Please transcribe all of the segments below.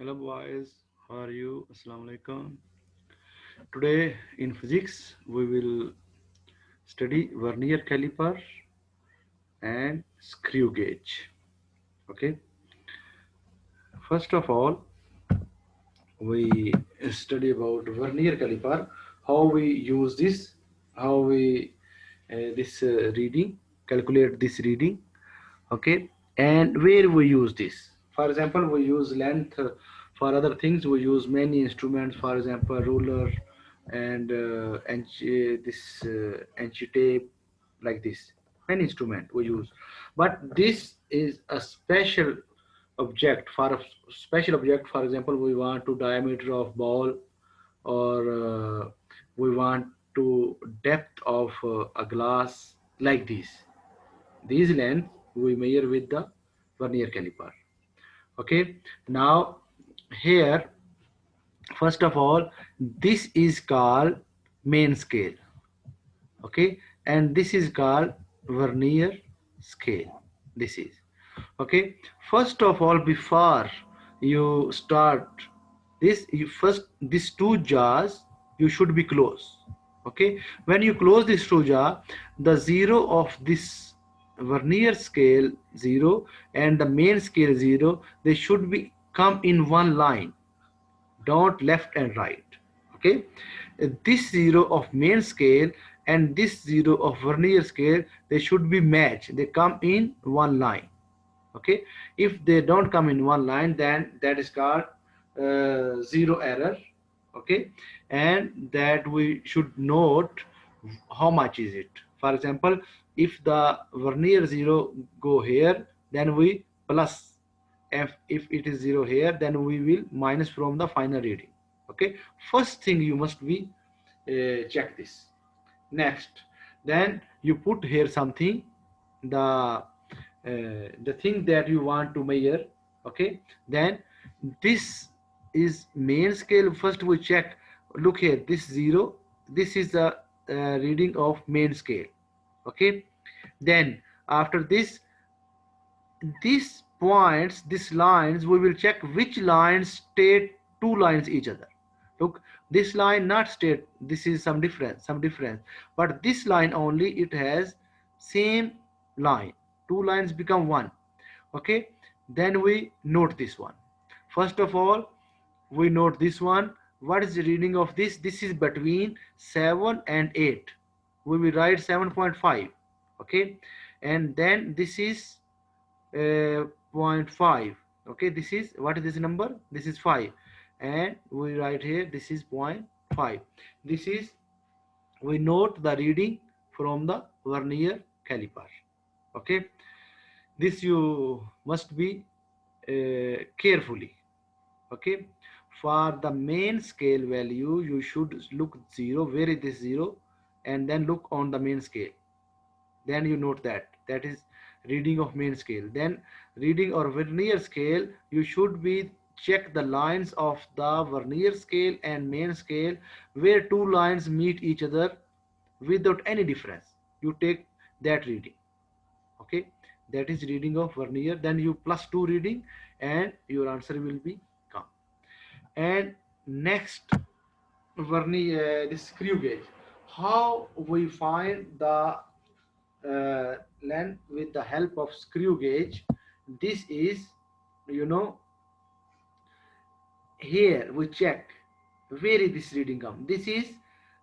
Hello boys, how are you? Assalamu alaikum. Today in physics we will study vernier caliper and screw gauge. Okay. First of all, we study about vernier caliper, how we use this, how we this reading, calculate this reading. Okay, and where we use this. For example, we use length. For other things we use many instruments, for example ruler and this anchi tape, like this many instrument we use, but this is a special object. For a special object, for example, we want to diameter of ball, or we want to depth of a glass, like this. These lengths we measure with the vernier caliper. Okay. Now here, first of all, this is called main scale. Okay, and this is called vernier scale. This is okay. First of all, before you start this, you first, these two jars you should be closed. Okay, when you close this two jar, the zero of this vernier scale zero and the main scale zero, they should be come in one line, don't left and right. Okay, this zero of main scale and this zero of vernier scale, they should be matched, they come in one line. Okay, if they don't come in one line, then that is called zero error. Okay, and that we should note how much is it. For example, if the vernier zero go here, then we plus. If it is zero here, then we will minus from the final reading. Okay, first thing you must be check this. Next, then you put here something, the thing that you want to measure. Okay, then this is main scale. First we check, look here, this zero, this is the reading of main scale. Okay, then after this, these points, these lines, we will check which lines state two lines each other. Look, this line not state, this is some difference, but this line only, it has same line, two lines become one. Okay, then we note this one. First of all, we note this one. What is the reading of this? This is between 7 and 8. We will write 7.5. Okay, and then this is zero point 0.5. Okay, this is, what is this number? This is 5, and we write here this is 0.5. This is, we note the reading from the vernier caliper. Okay, this you must be carefully. Okay, for the main scale value you should look zero, where is this zero, and then look on the main scale, then you note that that is reading of main scale. Then reading or vernier scale, you should be check the lines of the vernier scale and main scale, where two lines meet each other without any difference, you take that reading. Okay, that is reading of vernier, then you plus 2 reading and your answer will be come. And next, vernier, this screw gauge, how we find the length with the help of screw gauge. This is, you know, here we check where is this reading come. This is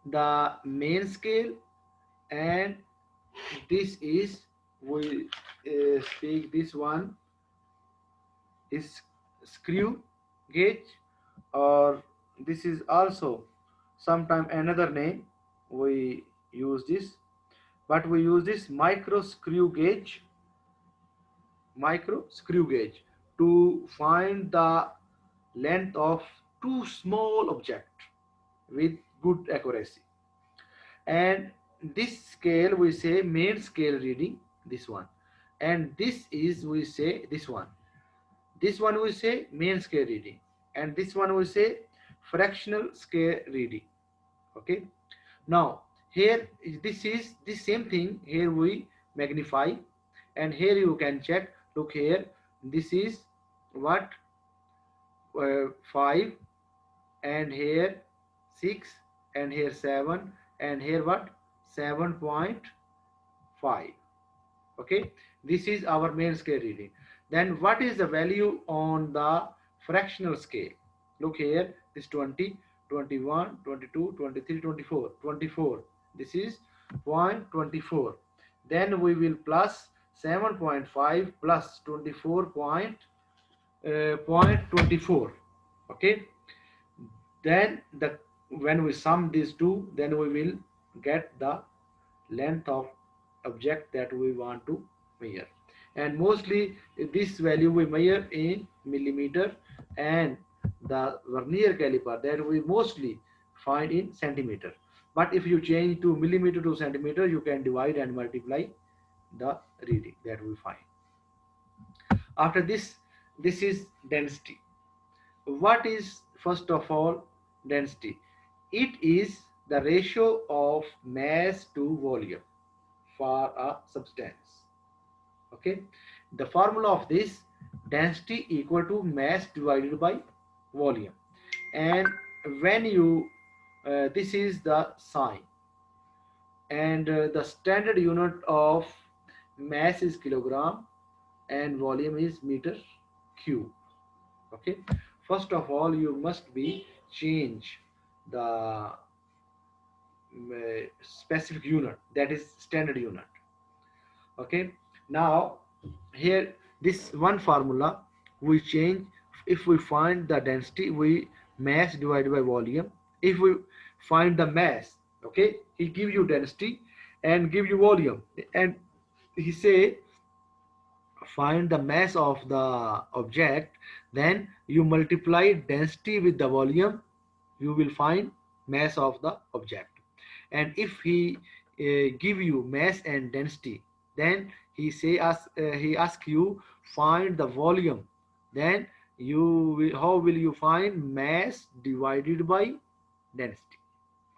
the main scale, and this is, we speak, this one is screw gauge, or this is also sometime another name we use this, but we use this micro screw gauge to find the length of two small object with good accuracy. And this scale we say main scale reading, this one, and this is, we say, this one we say main scale reading, and this one we say fractional scale reading. Okay, now here, this is the same thing, here we magnify, and here you can check, look here, this is what, 5, and here 6, and here 7, and here what, 7.5. Okay, this is our main scale reading. Then what is the value on the fractional scale? Look here, this 20, 21, 22, 23, 24, 24. This is 0.24. Then we will plus 7.5 plus 24 0.24. Okay, then the when we sum these two, then we will get the length of object that we want to measure. And mostly this value we measure in millimeter, and the vernier caliper that we mostly find in centimeter. But if you change to millimeter to centimeter, you can divide and multiply the reading that we find. After this is density. What is, first of all, density? It is the ratio of mass to volume for a substance. Okay, the formula of this, density equal to mass divided by volume. And when you this is the sign, and the standard unit of mass is kilogram and volume is meter cube. Okay, first of all you must be change the specific unit, that is standard unit. Okay, now here this one formula we change. If we find the density, we mass divided by volume. If we find the mass, okay, he give you density and give you volume, and he say find the mass of the object, then you multiply density with the volume, you will find mass of the object. And if he give you mass and density, then he ask you find the volume, then how will you find mass divided by density?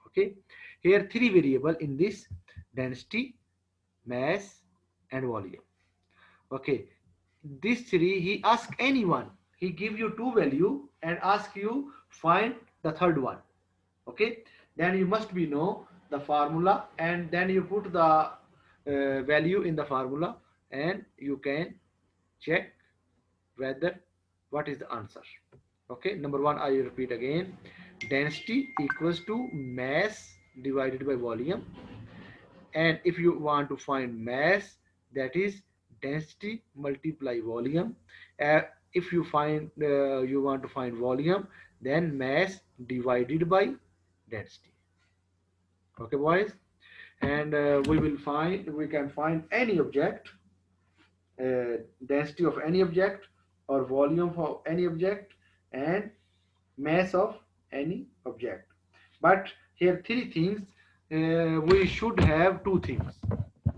Okay, here three variable in this: density, mass, and volume. Okay, this three he ask anyone, he give you two value and ask you find the third one. Okay, then you must be know the formula, and then you put the value in the formula, and you can check whether what is the answer. Okay, number one, I repeat again: density equals to mass divided by volume. And if you want to find mass, that is density multiply volume. uh, if you want to find volume, then mass divided by density. Okay boys, and we can find any object, density of any object, or volume of any object, and mass of any object. But here three things, we should have two things,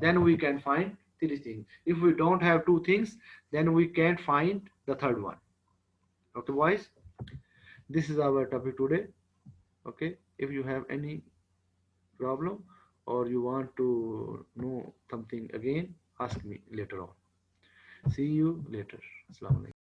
then we can find three things. If we don't have two things, then we can't find the third one. Okay boys, this is our topic today. Okay, if you have any problem or you want to know something again, ask me later on. See you later. Assalamu alaikum.